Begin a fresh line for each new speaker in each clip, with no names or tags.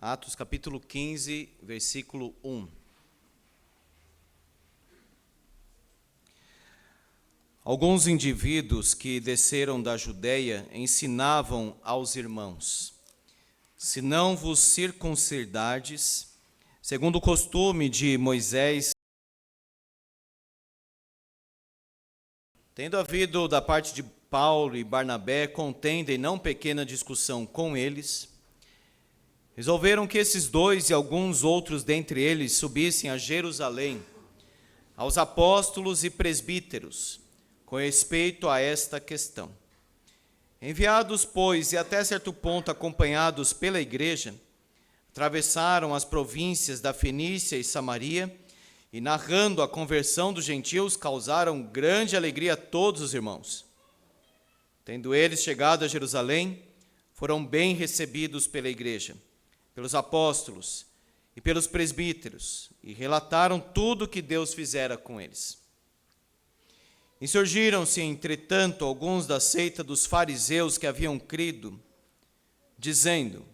Atos capítulo 15, versículo 1. Alguns indivíduos que desceram da Judeia ensinavam aos irmãos: se não vos circuncidardes, segundo o costume de Moisés, tendo havido da parte de Paulo e Barnabé contenda e não pequena discussão com eles, resolveram que esses dois e alguns outros dentre eles subissem a Jerusalém, aos apóstolos e presbíteros, com respeito a esta questão. Enviados, pois, e até certo ponto acompanhados pela igreja, atravessaram as províncias da Fenícia e Samaria, e narrando a conversão dos gentios, causaram grande alegria a todos os irmãos. Tendo eles chegado a Jerusalém, foram bem recebidos pela igreja, pelos apóstolos e pelos presbíteros, e relataram tudo o que Deus fizera com eles. Insurgiram-se, entretanto, alguns da seita dos fariseus que haviam crido, dizendo: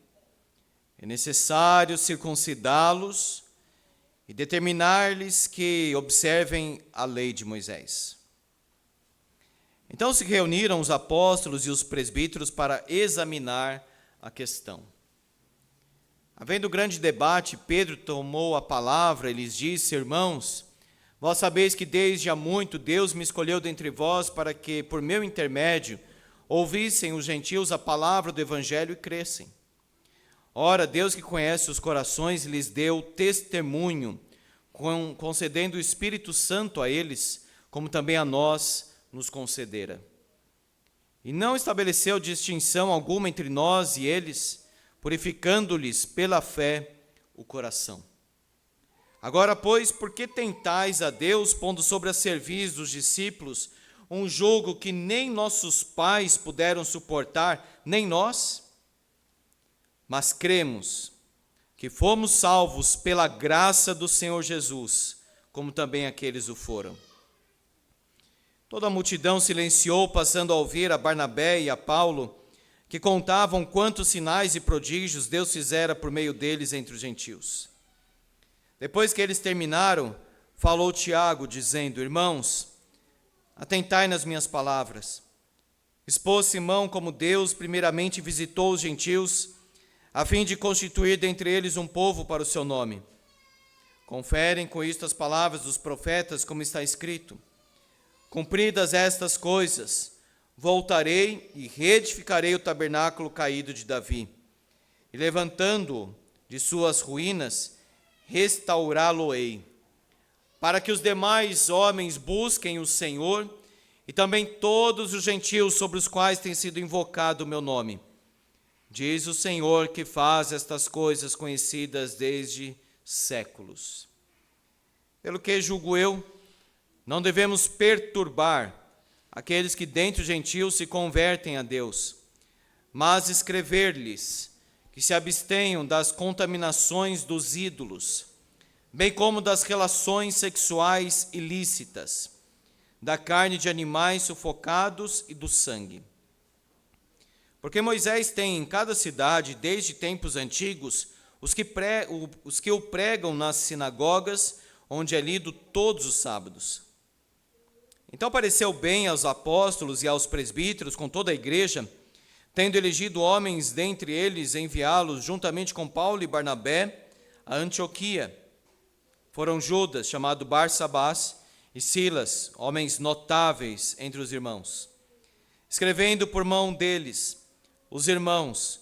é necessário circuncidá-los e determinar-lhes que observem a lei de Moisés. Então se reuniram os apóstolos e os presbíteros para examinar a questão. Havendo grande debate, Pedro tomou a palavra e lhes disse: irmãos, vós sabeis que desde há muito Deus me escolheu dentre vós para que, por meu intermédio, ouvissem os gentios a palavra do evangelho e crescem. Ora, Deus que conhece os corações lhes deu testemunho, concedendo o Espírito Santo a eles, como também a nós nos concedera. E não estabeleceu distinção alguma entre nós e eles, purificando-lhes pela fé o coração. Agora, pois, por que tentais a Deus, pondo sobre a cerviz dos discípulos um jugo que nem nossos pais puderam suportar, nem nós? Mas cremos que fomos salvos pela graça do Senhor Jesus, como também aqueles o foram. Toda a multidão silenciou, passando a ouvir a Barnabé e a Paulo, que contavam quantos sinais e prodígios Deus fizera por meio deles entre os gentios. Depois que eles terminaram, falou Tiago, dizendo: irmãos, atentai nas minhas palavras. Expôs Simão como Deus primeiramente visitou os gentios, a fim de constituir dentre eles um povo para o seu nome. Conferem com isto as palavras dos profetas, como está escrito: cumpridas estas coisas, voltarei e reedificarei o tabernáculo caído de Davi, e levantando-o de suas ruínas, restaurá-lo-ei, para que os demais homens busquem o Senhor, e também todos os gentios sobre os quais tem sido invocado o meu nome. Diz o Senhor que faz estas coisas conhecidas desde séculos. Pelo que julgo eu, não devemos perturbar aqueles que dentre os gentios se convertem a Deus, mas escrever-lhes que se abstenham das contaminações dos ídolos, bem como das relações sexuais ilícitas, da carne de animais sufocados e do sangue. Porque Moisés tem em cada cidade, desde tempos antigos, os que o pregam nas sinagogas, onde é lido todos os sábados. Então pareceu bem aos apóstolos e aos presbíteros, com toda a igreja, tendo elegido homens dentre eles, enviá-los, juntamente com Paulo e Barnabé, a Antioquia. Foram Judas, chamado Barsabás, e Silas, homens notáveis entre os irmãos. Escrevendo por mão deles, os irmãos,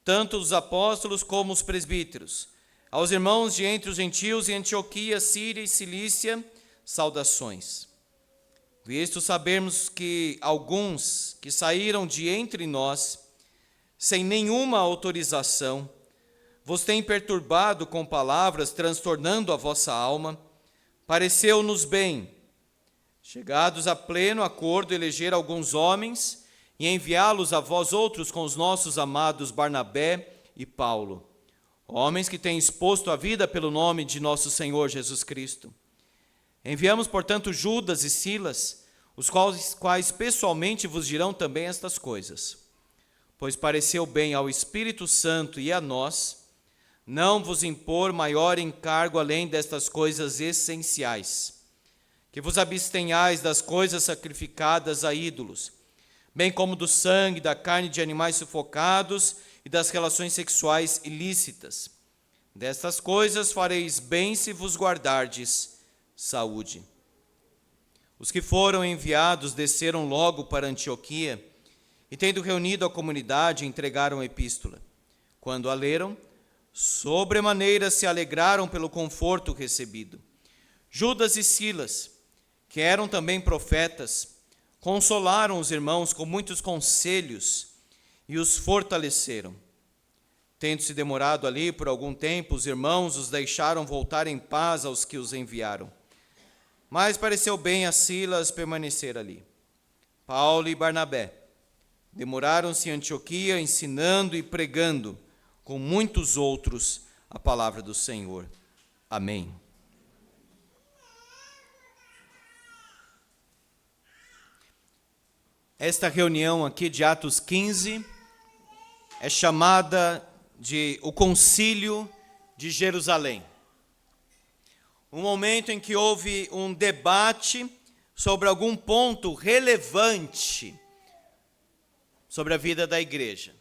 tanto os apóstolos como os presbíteros, aos irmãos de entre os gentios em Antioquia, Síria e Cilícia, saudações. Visto sabermos que alguns que saíram de entre nós, sem nenhuma autorização, vos têm perturbado com palavras, transtornando a vossa alma, pareceu-nos bem, chegados a pleno acordo, eleger alguns homens e enviá-los a vós outros com os nossos amados Barnabé e Paulo, homens que têm exposto a vida pelo nome de nosso Senhor Jesus Cristo. Enviamos, portanto, Judas e Silas, os quais pessoalmente vos dirão também estas coisas. Pois pareceu bem ao Espírito Santo e a nós, não vos impor maior encargo além destas coisas essenciais, que vos abstenhais das coisas sacrificadas a ídolos, bem como do sangue, da carne de animais sufocados e das relações sexuais ilícitas. Destas coisas fareis bem se vos guardardes saúde. Os que foram enviados desceram logo para Antioquia e, tendo reunido a comunidade, entregaram a epístola. Quando a leram, sobremaneira se alegraram pelo conforto recebido. Judas e Silas, que eram também profetas, consolaram os irmãos com muitos conselhos e os fortaleceram. Tendo-se demorado ali por algum tempo, os irmãos os deixaram voltar em paz aos que os enviaram. Mas pareceu bem a Silas permanecer ali. Paulo e Barnabé demoraram-se em Antioquia, ensinando e pregando com muitos outros a palavra do Senhor. Amém. Esta reunião aqui de Atos 15 é chamada de o Concílio de Jerusalém. Um momento em que houve um debate sobre algum ponto relevante sobre a vida da igreja.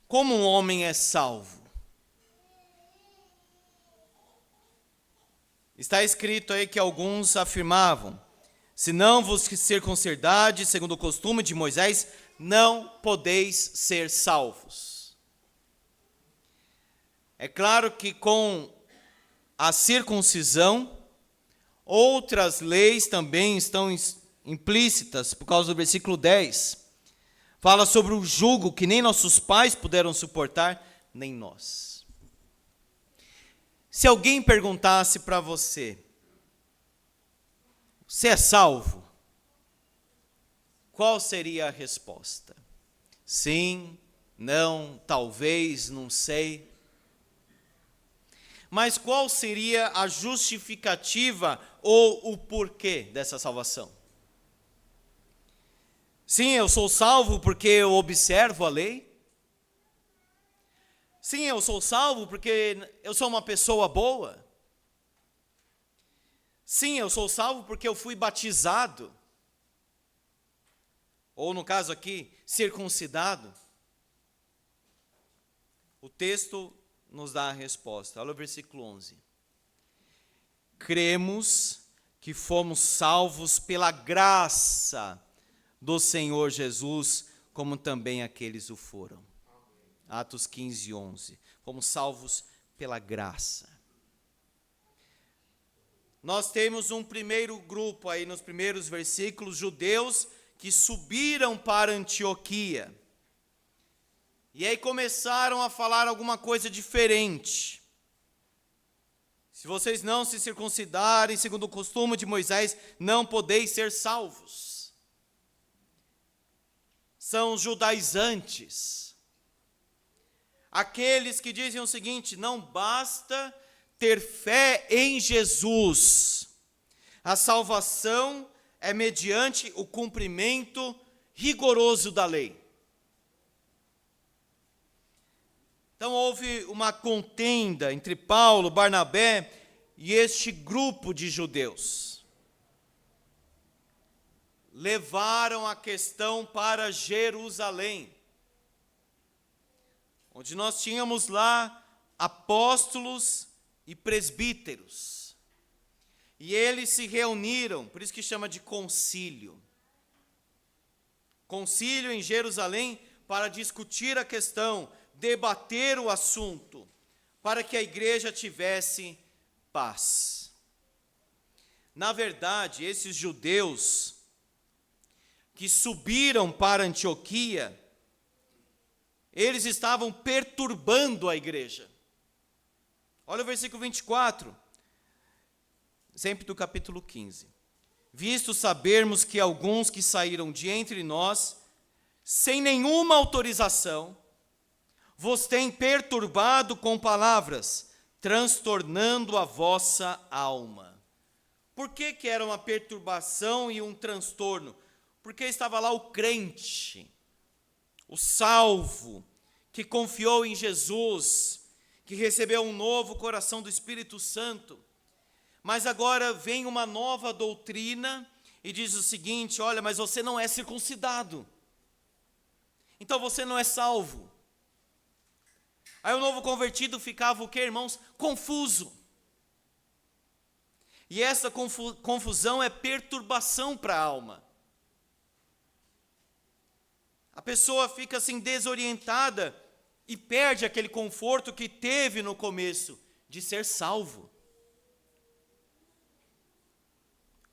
Como um homem é salvo? Está escrito aí que alguns afirmavam: se não vos circuncidades, segundo o costume de Moisés, não podeis ser salvos. É claro que com a circuncisão, outras leis também estão implícitas, por causa do versículo 10. Fala sobre o jugo que nem nossos pais puderam suportar, nem nós. Se alguém perguntasse para você, você é salvo? Qual seria a resposta? Sim, não, talvez, não sei. Mas qual seria a justificativa ou o porquê dessa salvação? Sim, eu sou salvo porque eu observo a lei. Sim, eu sou salvo porque eu sou uma pessoa boa. Sim, eu sou salvo porque eu fui batizado. Ou no caso aqui, circuncidado. O texto nos dá a resposta. Olha o versículo 11. Cremos que fomos salvos pela graça do Senhor Jesus, como também aqueles o foram. Atos 15, 11. Fomos salvos pela graça. Nós temos um primeiro grupo aí nos primeiros versículos, judeus que subiram para Antioquia. E aí começaram a falar alguma coisa diferente. Se vocês não se circuncidarem, segundo o costume de Moisés, não podeis ser salvos. São os judaizantes. Aqueles que dizem o seguinte: não basta ter fé em Jesus. A salvação é mediante o cumprimento rigoroso da lei. Então houve uma contenda entre Paulo, Barnabé e este grupo de judeus. Levaram a questão para Jerusalém, onde nós tínhamos lá apóstolos e presbíteros. E eles se reuniram, por isso que chama de concílio. Concílio em Jerusalém para discutir a questão, debater o assunto, para que a igreja tivesse paz. Na verdade, esses judeus que subiram para Antioquia, eles estavam perturbando a igreja. Olha o versículo 24, sempre do capítulo 15. Visto sabermos que alguns que saíram de entre nós, sem nenhuma autorização, vos têm perturbado com palavras, transtornando a vossa alma. Por que era uma perturbação e um transtorno? Porque estava lá o crente, o salvo, que confiou em Jesus, que recebeu um novo coração do Espírito Santo, mas agora vem uma nova doutrina e diz o seguinte: olha, mas você não é circuncidado, então você não é salvo. Aí o novo convertido ficava o quê, irmãos? Confuso. E essa confusão é perturbação para a alma. A pessoa fica assim desorientada e perde aquele conforto que teve no começo de ser salvo.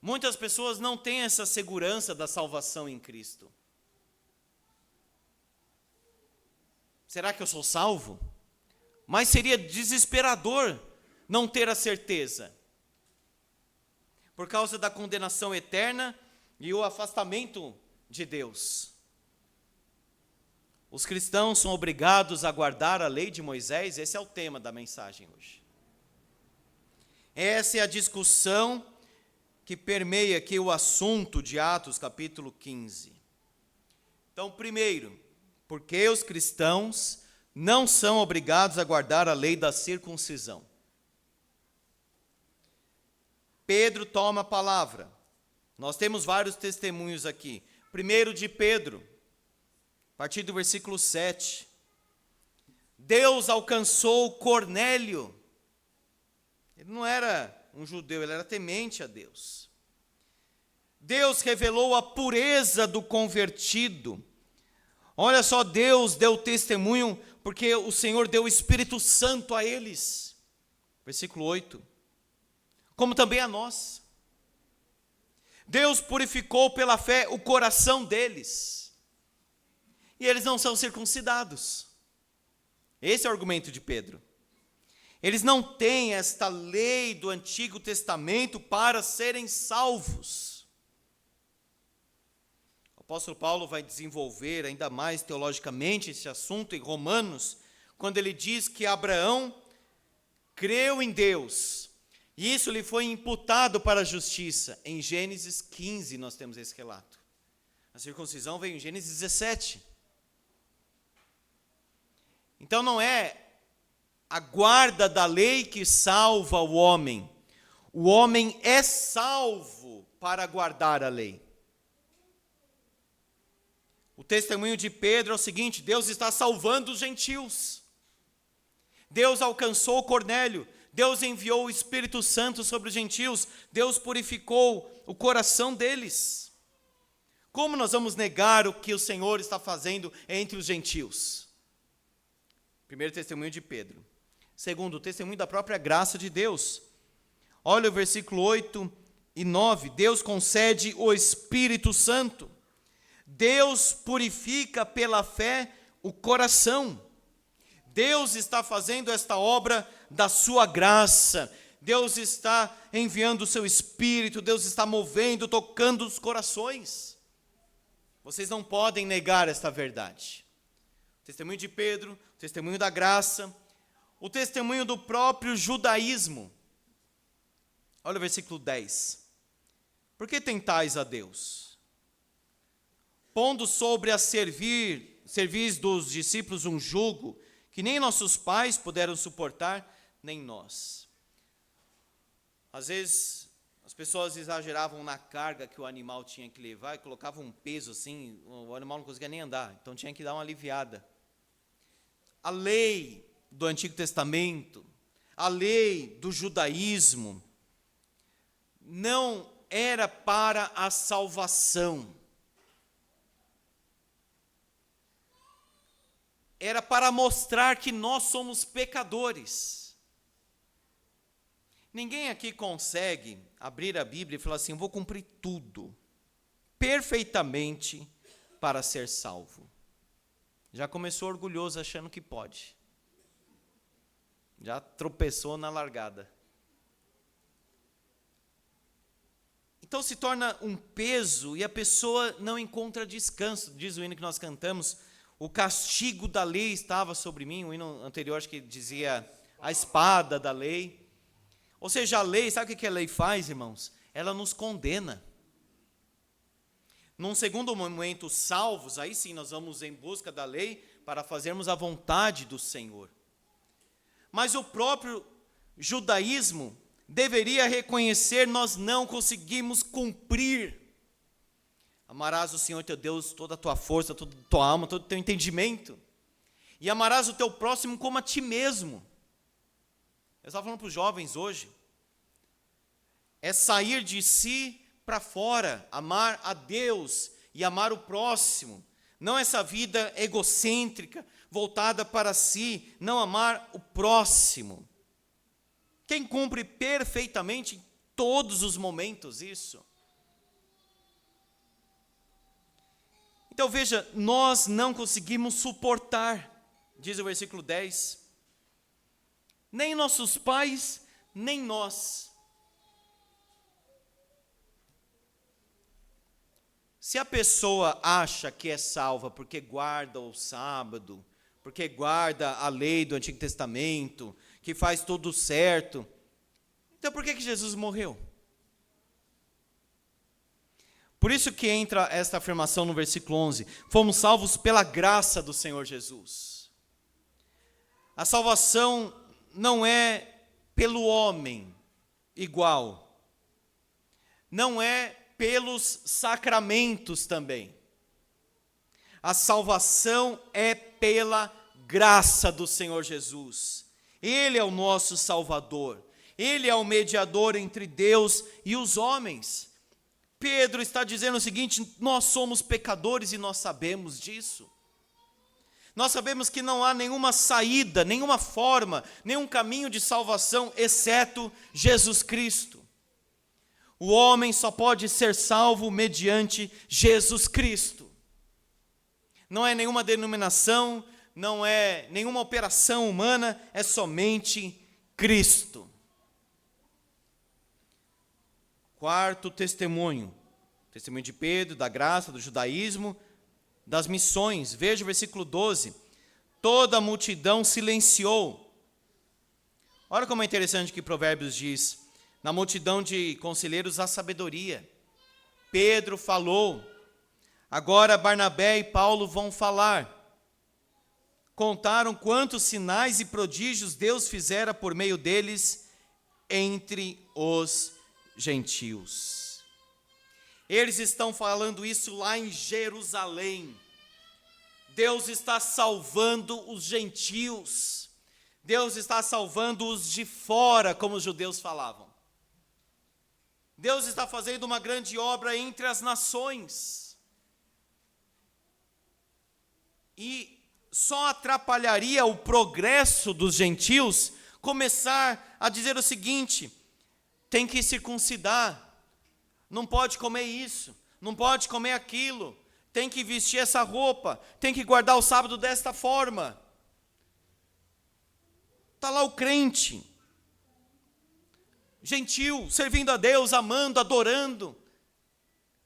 Muitas pessoas não têm essa segurança da salvação em Cristo. Será que eu sou salvo? Mas seria desesperador não ter a certeza, por causa da condenação eterna e o afastamento de Deus. Os cristãos são obrigados a guardar a lei de Moisés. Esse é o tema da mensagem hoje. Essa é a discussão que permeia aqui o assunto de Atos capítulo 15. Então, primeiro, por que os cristãos não são obrigados a guardar a lei da circuncisão? Pedro toma a palavra. Nós temos vários testemunhos aqui. Primeiro de Pedro, a partir do versículo 7. Deus alcançou Cornélio. Ele não era um judeu, ele era temente a Deus. Deus revelou a pureza do convertido. Olha só, Deus deu testemunho, porque o Senhor deu o Espírito Santo a eles. Versículo 8. Como também a nós. Deus purificou pela fé o coração deles. E eles não são circuncidados. Esse é o argumento de Pedro. Eles não têm esta lei do Antigo Testamento para serem salvos. O apóstolo Paulo vai desenvolver ainda mais teologicamente esse assunto em Romanos, quando ele diz que Abraão creu em Deus, e isso lhe foi imputado para a justiça. Em Gênesis 15 nós temos esse relato. A circuncisão veio em Gênesis 17. Então não é a guarda da lei que salva o homem é salvo para guardar a lei. O testemunho de Pedro é o seguinte: Deus está salvando os gentios. Deus alcançou Cornélio, Deus enviou o Espírito Santo sobre os gentios, Deus purificou o coração deles. Como nós vamos negar o que o Senhor está fazendo entre os gentios? Primeiro testemunho de Pedro. Segundo, o testemunho da própria graça de Deus. Olha o versículo 8 e 9. Deus concede o Espírito Santo. Deus purifica pela fé o coração. Deus está fazendo esta obra da sua graça. Deus está enviando o seu Espírito. Deus está movendo, tocando os corações. Vocês não podem negar esta verdade. O testemunho de Pedro, o testemunho da graça, o testemunho do próprio judaísmo. Olha o versículo 10. Por que tentais a Deus? Pondo sobre a cerviz dos discípulos um jugo que nem nossos pais puderam suportar, nem nós. Às vezes, as pessoas exageravam na carga que o animal tinha que levar e colocavam um peso assim, o animal não conseguia nem andar, então tinha que dar uma aliviada. A lei do Antigo Testamento, a lei do judaísmo, não era para a salvação. Era para mostrar que nós somos pecadores. Ninguém aqui consegue abrir a Bíblia e falar assim: vou cumprir tudo perfeitamente para ser salvo. Já começou orgulhoso achando que pode. Já tropeçou na largada. Então se torna um peso e a pessoa não encontra descanso. Diz o hino que nós cantamos: o castigo da lei estava sobre mim. O hino anterior acho que dizia a espada da lei. Ou seja, a lei, sabe o que a lei faz, irmãos? Ela nos condena. Num segundo momento, salvos, aí sim nós vamos em busca da lei para fazermos a vontade do Senhor. Mas o próprio judaísmo deveria reconhecer: nós não conseguimos cumprir. Amarás o Senhor teu Deus toda a tua força, toda a tua alma, todo o teu entendimento. E amarás o teu próximo como a ti mesmo. Eu estava falando para os jovens hoje. É sair de si para fora, amar a Deus e amar o próximo. Não essa vida egocêntrica, voltada para si, não amar o próximo. Quem cumpre perfeitamente em todos os momentos isso? Então veja, nós não conseguimos suportar, diz o versículo 10, nem nossos pais, nem nós. Se a pessoa acha que é salva porque guarda o sábado, porque guarda a lei do Antigo Testamento, que faz tudo certo, então por que Jesus morreu? Por isso que entra esta afirmação no versículo 11, fomos salvos pela graça do Senhor Jesus. A salvação não é pelo homem igual, não é pelos sacramentos também. A salvação é pela graça do Senhor Jesus. Ele é o nosso Salvador. Ele é o mediador entre Deus e os homens. Pedro está dizendo o seguinte: nós somos pecadores e nós sabemos disso. Nós sabemos que não há nenhuma saída, nenhuma forma, nenhum caminho de salvação, exceto Jesus Cristo. O homem só pode ser salvo mediante Jesus Cristo. Não é nenhuma denominação, não é nenhuma operação humana, é somente Cristo. Quarto testemunho, testemunho de Pedro, da graça, do judaísmo, das missões. Veja o versículo 12. Toda a multidão silenciou. Olha como é interessante que Provérbios diz: na multidão de conselheiros há sabedoria. Pedro falou, agora Barnabé e Paulo vão falar. Contaram quantos sinais e prodígios Deus fizera por meio deles entre os gentios. Eles estão falando isso lá em Jerusalém. Deus está salvando os gentios. Deus está salvando os de fora, como os judeus falavam. Deus está fazendo uma grande obra entre as nações. E só atrapalharia o progresso dos gentios começar a dizer o seguinte: tem que circuncidar, não pode comer isso, não pode comer aquilo, tem que vestir essa roupa, tem que guardar o sábado desta forma. Está lá o crente, gentil, servindo a Deus, amando, adorando,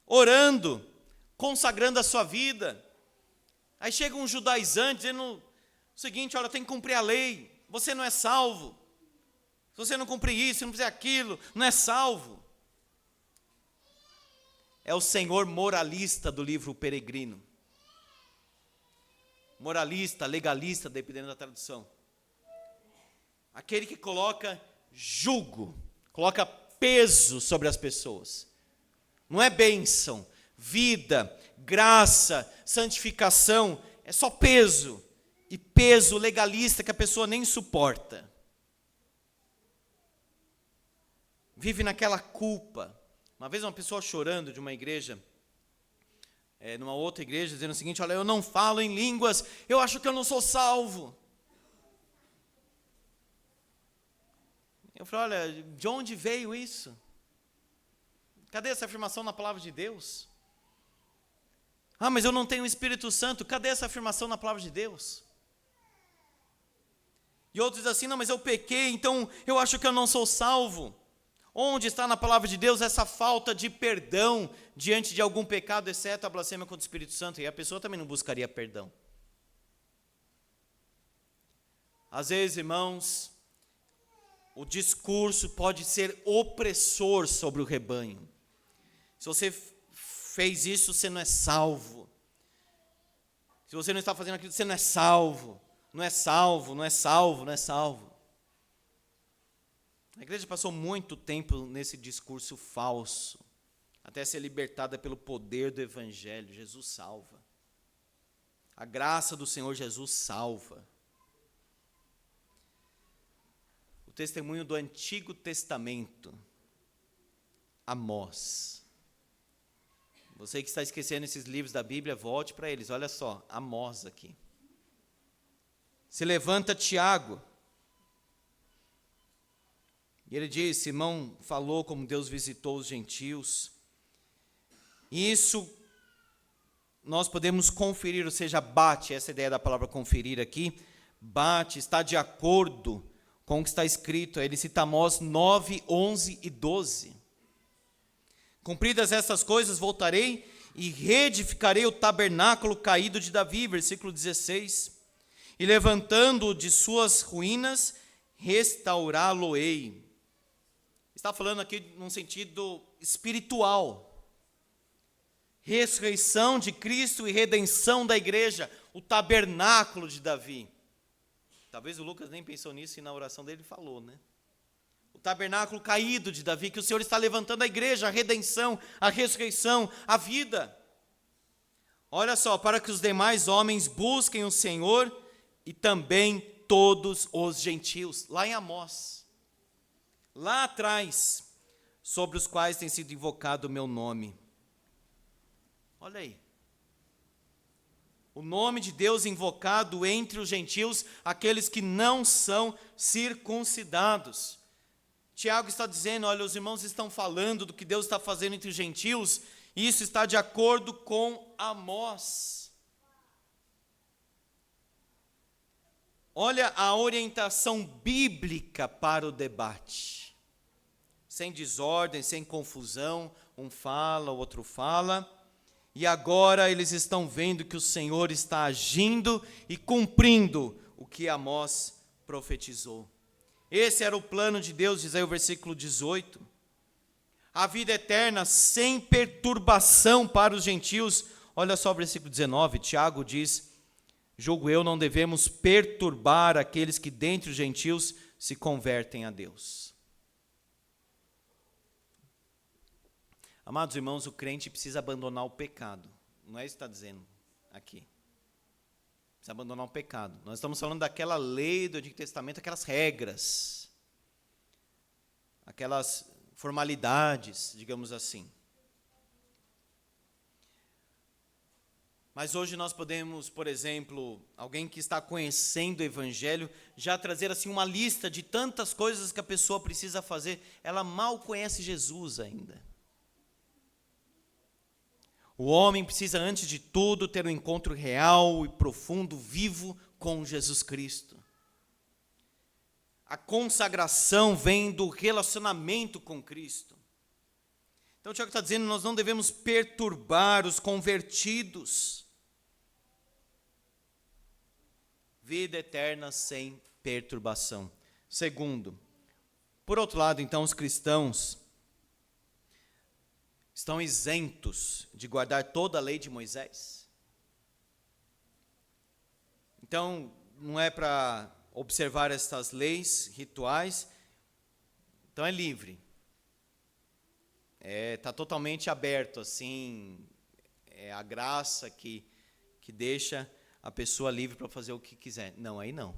orando, consagrando a sua vida. Aí chega um judaizante dizendo o seguinte: olha, tem que cumprir a lei, você não é salvo. Se você não cumprir isso, se não fizer aquilo, não é salvo. É o senhor moralista do livro O Peregrino. Moralista, legalista, dependendo da tradução. Aquele que coloca jugo, coloca peso sobre as pessoas. Não é bênção, vida, graça, santificação, é só peso. E peso legalista que a pessoa nem suporta. Vive naquela culpa. Uma vez uma pessoa chorando de uma igreja, numa outra igreja, dizendo o seguinte: olha, eu não falo em línguas, eu acho que eu não sou salvo. Eu falei: olha, de onde veio isso? Cadê essa afirmação na palavra de Deus? Ah, mas eu não tenho o Espírito Santo. Cadê essa afirmação na palavra de Deus? E outros dizem assim: não, mas eu pequei, então eu acho que eu não sou salvo. Onde está na palavra de Deus essa falta de perdão diante de algum pecado, exceto a blasfêmia contra o Espírito Santo? E a pessoa também não buscaria perdão. Às vezes, irmãos, o discurso pode ser opressor sobre o rebanho. Se você fez isso, você não é salvo. Se você não está fazendo aquilo, você não é salvo. Não é salvo, não é salvo, não é salvo. A igreja passou muito tempo nesse discurso falso, até ser libertada pelo poder do Evangelho. Jesus salva. A graça do Senhor Jesus salva. O testemunho do Antigo Testamento, Amós. Você que está esquecendo esses livros da Bíblia, volte para eles. Olha só, Amós aqui. Se levanta Tiago. E ele diz, Simão falou como Deus visitou os gentios. Isso nós podemos conferir, ou seja, bate, essa ideia da palavra conferir aqui, bate, está de acordo com o que está escrito. Ele cita Amós 9, 11 e 12. Cumpridas essas coisas, voltarei e reedificarei o tabernáculo caído de Davi, versículo 16. E levantando-o de suas ruínas, restaurá-lo-ei. Está falando aqui num sentido espiritual. Ressurreição de Cristo e redenção da igreja, o tabernáculo de Davi. Talvez o Lucas nem pensou nisso e na oração dele falou, né? O tabernáculo caído de Davi, que o Senhor está levantando a igreja, a redenção, a ressurreição, a vida. Olha só, para que os demais homens busquem o Senhor e também todos os gentios. Lá em Amós, lá atrás, sobre os quais tem sido invocado o meu nome. Olha aí. O nome de Deus invocado entre os gentios, aqueles que não são circuncidados. Tiago está dizendo, olha, os irmãos estão falando do que Deus está fazendo entre os gentios, e isso está de acordo com Amós. Olha a orientação bíblica para o debate. Sem desordem, sem confusão, um fala, o outro fala. E agora eles estão vendo que o Senhor está agindo e cumprindo o que Amós profetizou. Esse era o plano de Deus, diz aí o versículo 18. A vida eterna sem perturbação para os gentios. Olha só o versículo 19, Tiago diz, julgo eu, não devemos perturbar aqueles que dentre os gentios se convertem a Deus. Amados irmãos, o crente precisa abandonar o pecado. Não é isso que está dizendo aqui. Precisa abandonar o pecado. Nós estamos falando daquela lei do Antigo Testamento, aquelas regras, aquelas formalidades, digamos assim. Mas hoje nós podemos, por exemplo, alguém que está conhecendo o Evangelho, já trazer assim uma lista de tantas coisas que a pessoa precisa fazer. Ela mal conhece Jesus ainda. O homem precisa, antes de tudo, ter um encontro real e profundo, vivo com Jesus Cristo. A consagração vem do relacionamento com Cristo. Então o Tiago está dizendo, nós não devemos perturbar os convertidos. Vida eterna sem perturbação. Segundo, por outro lado, então, os cristãos estão isentos de guardar toda a lei de Moisés? Então, não é para observar estas leis rituais, então é livre. Está totalmente aberto, assim, é a graça que deixa a pessoa livre para fazer o que quiser. Não, aí não.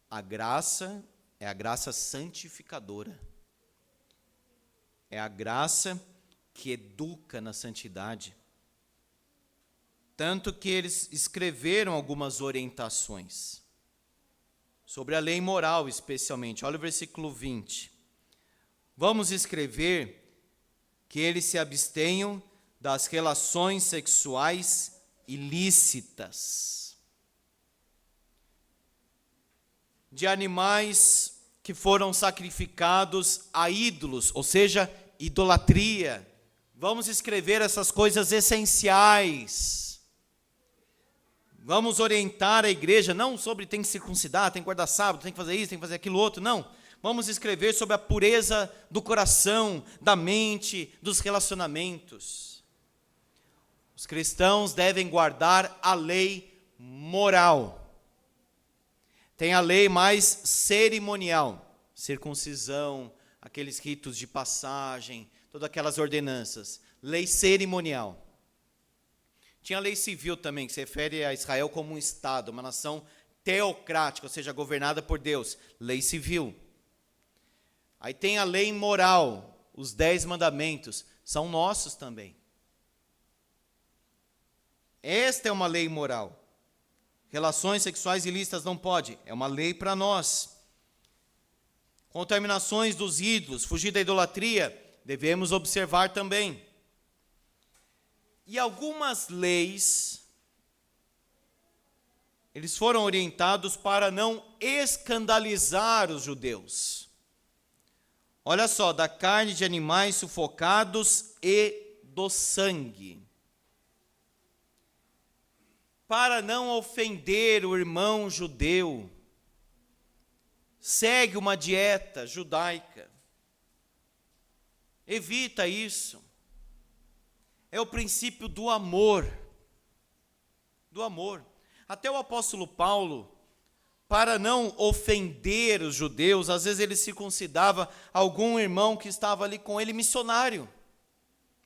A graça é a graça santificadora. É a graça que educa na santidade. Tanto que eles escreveram algumas orientações sobre a lei moral, especialmente. Olha o versículo 20. Vamos escrever que eles se abstenham das relações sexuais ilícitas, de animais que foram sacrificados a ídolos, ou seja, idolatria. Vamos escrever essas coisas essenciais. Vamos orientar a igreja, não sobre tem que circuncidar, tem que guardar sábado, tem que fazer isso, tem que fazer aquilo outro, não. Vamos escrever sobre a pureza do coração, da mente, dos relacionamentos. Os cristãos devem guardar a lei moral. Tem a lei mais cerimonial, circuncisão, aqueles ritos de passagem, todas aquelas ordenanças. Lei cerimonial. Tinha a lei civil também, que se refere a Israel como um Estado, uma nação teocrática, ou seja, governada por Deus. Lei civil. Aí tem a lei moral, os 10 mandamentos, são nossos também. Esta é uma lei moral. Relações sexuais ilícitas não pode, é uma lei para nós. Contaminações dos ídolos, fugir da idolatria, devemos observar também. E algumas leis, eles foram orientados para não escandalizar os judeus. Olha só, da carne de animais sufocados e do sangue. Para não ofender o irmão judeu, segue uma dieta judaica. Evita isso. É o princípio do amor. Do amor. Até o apóstolo Paulo, para não ofender os judeus, às vezes ele circuncidava algum irmão que estava ali com ele, missionário.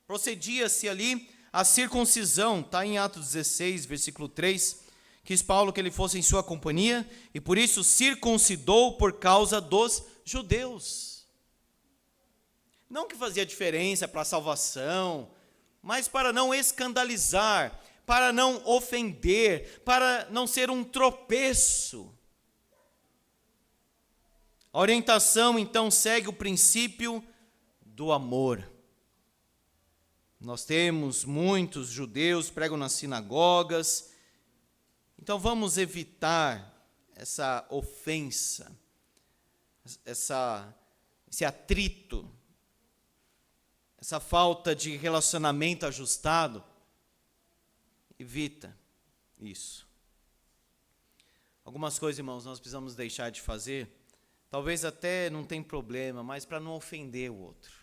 Procedia-se ali a circuncisão, está em Atos 16, versículo 3, quis Paulo que ele fosse em sua companhia, e por isso circuncidou por causa dos judeus. Não que fazia diferença para a salvação, mas para não escandalizar, para não ofender, para não ser um tropeço. A orientação, então, segue o princípio do amor. Nós temos muitos judeus que pregam nas sinagogas, então vamos evitar essa ofensa, esse atrito, essa falta de relacionamento ajustado. Evita isso. Algumas coisas, irmãos, nós precisamos deixar de fazer, talvez até não tem problema, mas para não ofender o outro.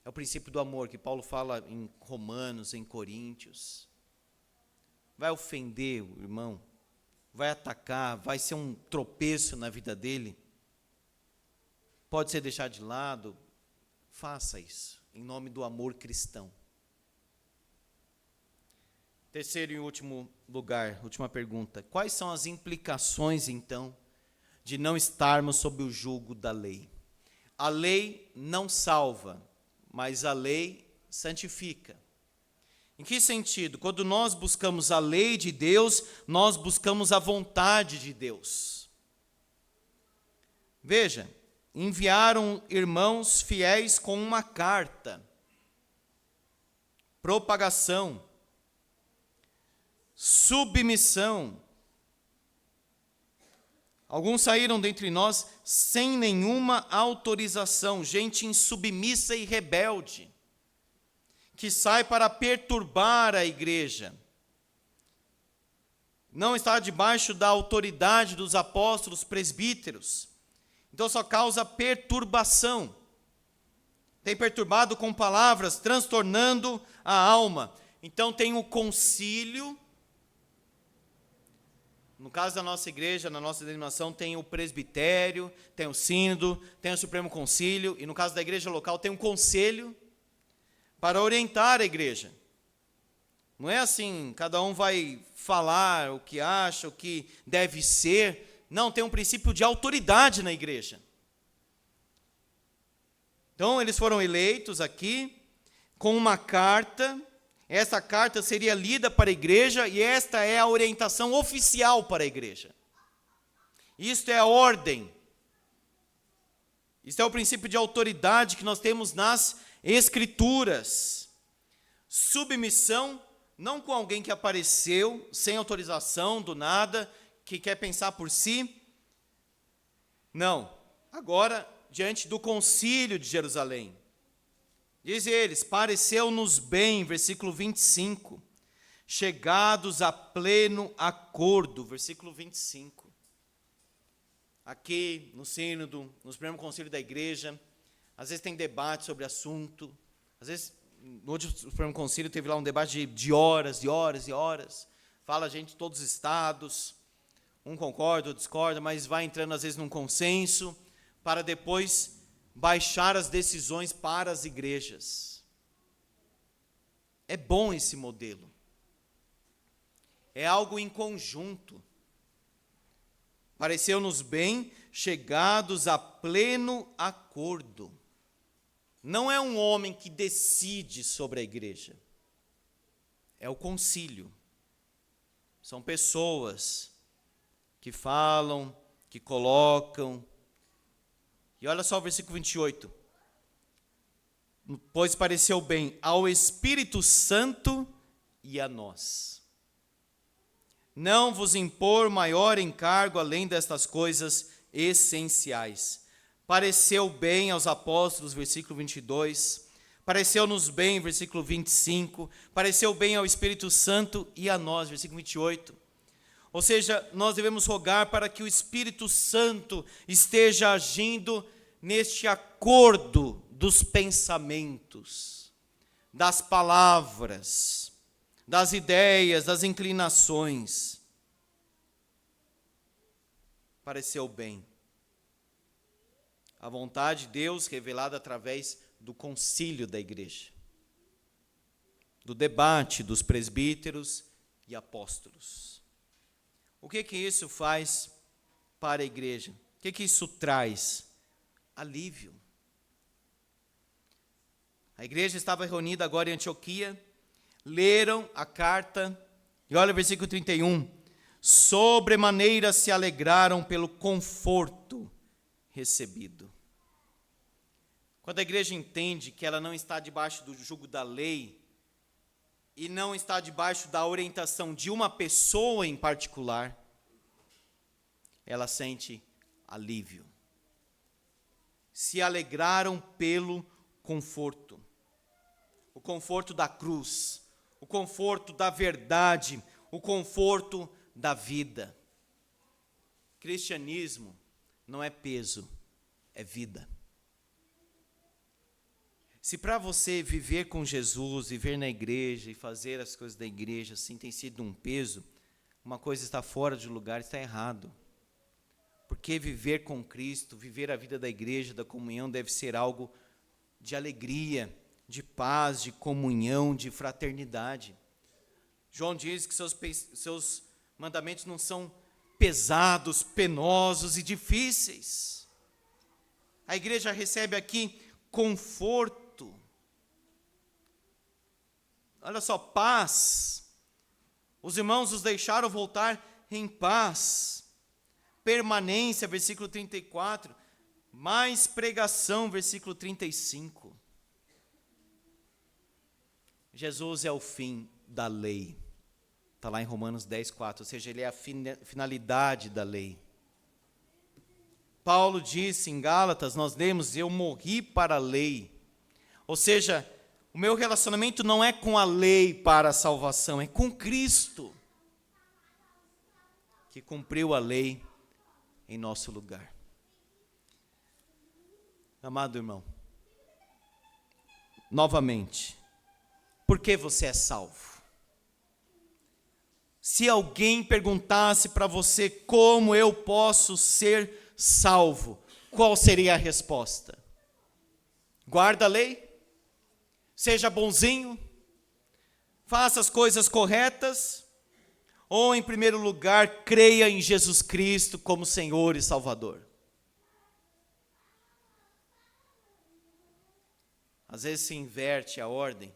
É o princípio do amor que Paulo fala em Romanos, em Coríntios. Vai ofender o irmão, vai atacar, vai ser um tropeço na vida dele. Pode ser deixado de lado, faça isso, em nome do amor cristão. Terceiro e último lugar, última pergunta. Quais são as implicações, então, de não estarmos sob o jugo da lei? A lei não salva, mas a lei santifica. Em que sentido? Quando nós buscamos a lei de Deus, nós buscamos a vontade de Deus. Veja, enviaram irmãos fiéis com uma carta, propagação, submissão. Alguns saíram dentre nós sem nenhuma autorização, gente insubmissa e rebelde, que sai para perturbar a igreja. Não está debaixo da autoridade dos apóstolos, presbíteros. Então só causa perturbação. Tem perturbado com palavras, transtornando a alma. Então tem o concílio. No caso da nossa igreja, na nossa denominação, tem o presbitério, tem o sínodo, tem o Supremo Concílio, e no caso da igreja local tem um conselho para orientar a igreja. Não é assim, cada um vai falar o que acha, o que deve ser. Não, tem um princípio de autoridade na igreja. Então, eles foram eleitos aqui com uma carta. Essa carta seria lida para a igreja e esta é a orientação oficial para a igreja. Isto é a ordem. Isto é o princípio de autoridade que nós temos nas Escrituras. Submissão, não com alguém que apareceu sem autorização, do nada, que quer pensar por si. Não. Agora, diante do concílio de Jerusalém. Diz eles, pareceu-nos bem, versículo 25, chegados a pleno acordo, versículo 25. Aqui no sínodo, no Supremo Conselho da Igreja, às vezes tem debate sobre assunto, às vezes no último Supremo Concílio teve lá um debate de horas e horas e horas. Fala gente de todos os estados, um concorda, outro discorda, mas vai entrando às vezes num consenso, para depois baixar as decisões para as igrejas. É bom esse modelo. É algo em conjunto. Pareceu-nos bem, chegados a pleno acordo. Não é um homem que decide sobre a igreja. É o concílio. São pessoas que falam, que colocam. E olha só o versículo 28. Pois pareceu bem ao Espírito Santo e a nós não vos impor maior encargo além destas coisas essenciais. Pareceu bem aos apóstolos, versículo 22, pareceu-nos bem, versículo 25, pareceu bem ao Espírito Santo e a nós, versículo 28. Ou seja, nós devemos rogar para que o Espírito Santo esteja agindo neste acordo dos pensamentos, das palavras, das ideias, das inclinações. Pareceu bem. A vontade de Deus revelada através do concílio da igreja, do debate dos presbíteros e apóstolos. O que isso faz para a igreja? O que isso traz? Alívio. A igreja estava reunida agora em Antioquia, leram a carta, e olha o versículo 31, sobremaneira se alegraram pelo conforto recebido. Quando a igreja entende que ela não está debaixo do jugo da lei, e não está debaixo da orientação de uma pessoa em particular, ela sente alívio. Se alegraram pelo conforto. O conforto da cruz, o conforto da verdade, o conforto da vida. Cristianismo não é peso, é vida. Se para você viver com Jesus, viver na igreja e fazer as coisas da igreja assim tem sido um peso, uma coisa está fora de lugar, está errado. Porque viver com Cristo, viver a vida da igreja, da comunhão, deve ser algo de alegria, de paz, de comunhão, de fraternidade. João diz que seus mandamentos não são pesados, penosos e difíceis. A igreja recebe aqui conforto. Olha só, paz. Os irmãos os deixaram voltar em paz. Permanência, versículo 34. Mais pregação, versículo 35. Jesus é o fim da lei. Está lá em Romanos 10, 4. Ou seja, ele é a finalidade da lei. Paulo disse em Gálatas, nós lemos, eu morri para a lei. Ou seja, o meu relacionamento não é com a lei para a salvação, é com Cristo, que cumpriu a lei em nosso lugar. Amado irmão, novamente, por que você é salvo? Se alguém perguntasse para você como eu posso ser salvo, qual seria a resposta? Guarda a lei? Seja bonzinho? Faça as coisas corretas? Ou, em primeiro lugar, creia em Jesus Cristo como Senhor e Salvador? Às vezes se inverte a ordem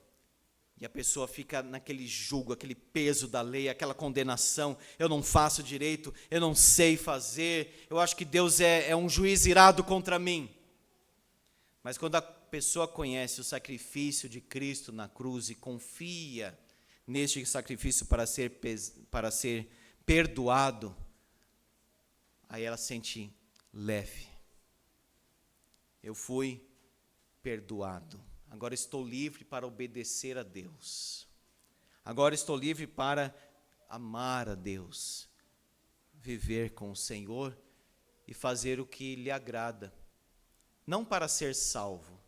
e a pessoa fica naquele jugo, aquele peso da lei, aquela condenação. Eu não faço direito, eu não sei fazer, eu acho que Deus é um juiz irado contra mim. Mas quando a pessoa conhece o sacrifício de Cristo na cruz e confia neste sacrifício para ser perdoado, aí ela sente leve. Eu fui perdoado. Agora estou livre para obedecer a Deus. Agora estou livre para amar a Deus, viver com o Senhor e fazer o que lhe agrada. Não para ser salvo,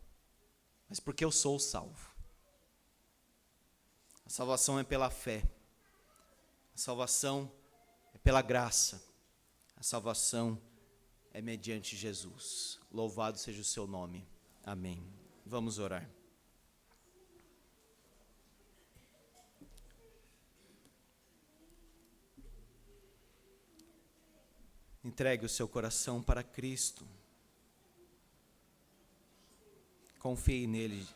mas porque eu sou salvo. A salvação é pela fé. A salvação é pela graça. A salvação é mediante Jesus. Louvado seja o seu nome. Amém. Vamos orar. Entregue o seu coração para Cristo. Confie nele.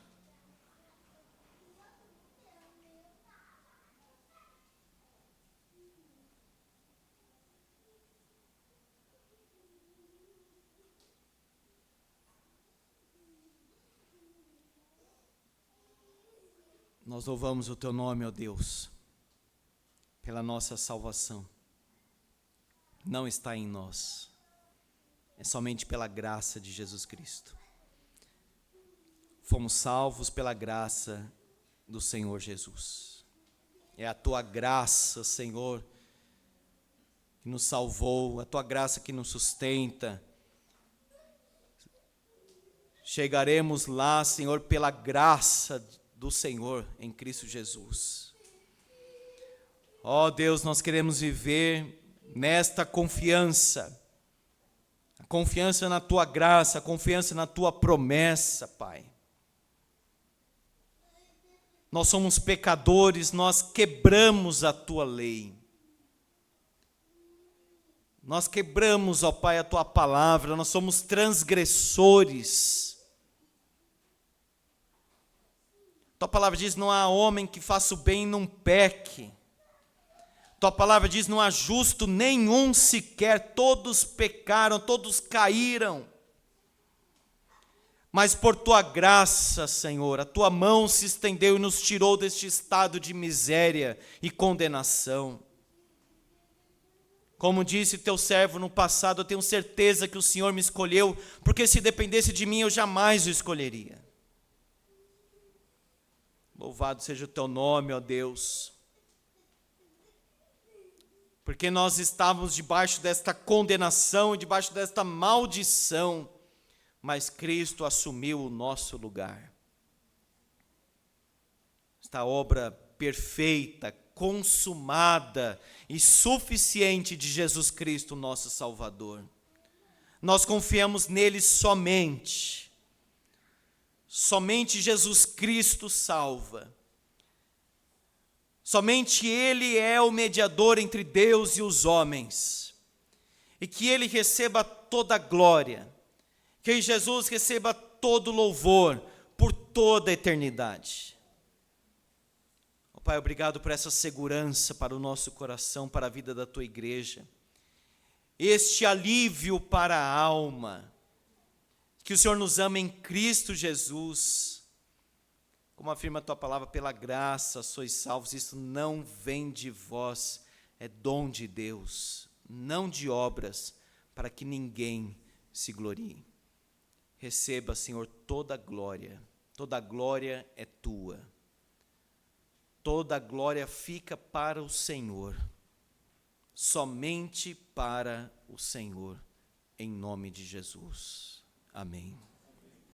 Nós louvamos o teu nome, ó Deus, pela nossa salvação. Não está em nós, é somente pela graça de Jesus Cristo. Fomos salvos pela graça do Senhor Jesus. É a tua graça, Senhor, que nos salvou, a tua graça que nos sustenta. Chegaremos lá, Senhor, pela graça do Senhor em Cristo Jesus. Ó Deus, nós queremos viver nesta confiança, a confiança na tua graça, a confiança na tua promessa, Pai. Nós somos pecadores, nós quebramos a tua lei. Nós quebramos, ó Pai, a tua palavra, nós somos transgressores. Tua palavra diz: não há homem que faça o bem e não peque. Tua palavra diz: não há justo nenhum sequer, todos pecaram, todos caíram. Mas por tua graça, Senhor, a tua mão se estendeu e nos tirou deste estado de miséria e condenação. Como disse teu servo no passado, eu tenho certeza que o Senhor me escolheu, porque se dependesse de mim eu jamais o escolheria. Louvado seja o teu nome, ó Deus. Porque nós estávamos debaixo desta condenação e debaixo desta maldição, mas Cristo assumiu o nosso lugar. Esta obra perfeita, consumada e suficiente de Jesus Cristo, nosso Salvador. Nós confiamos nele somente. Somente Jesus Cristo salva. Somente Ele é o mediador entre Deus e os homens. E que Ele receba toda a glória. Que Jesus receba todo o louvor por toda a eternidade. Oh, Pai, obrigado por essa segurança para o nosso coração, para a vida da Tua igreja. Este alívio para a alma. Que o Senhor nos ama em Cristo Jesus. Como afirma a tua palavra, pela graça sois salvos. Isso não vem de vós, é dom de Deus, não de obras, para que ninguém se glorie. Receba, Senhor, toda a glória é tua. Toda a glória fica para o Senhor, somente para o Senhor, em nome de Jesus. Amém.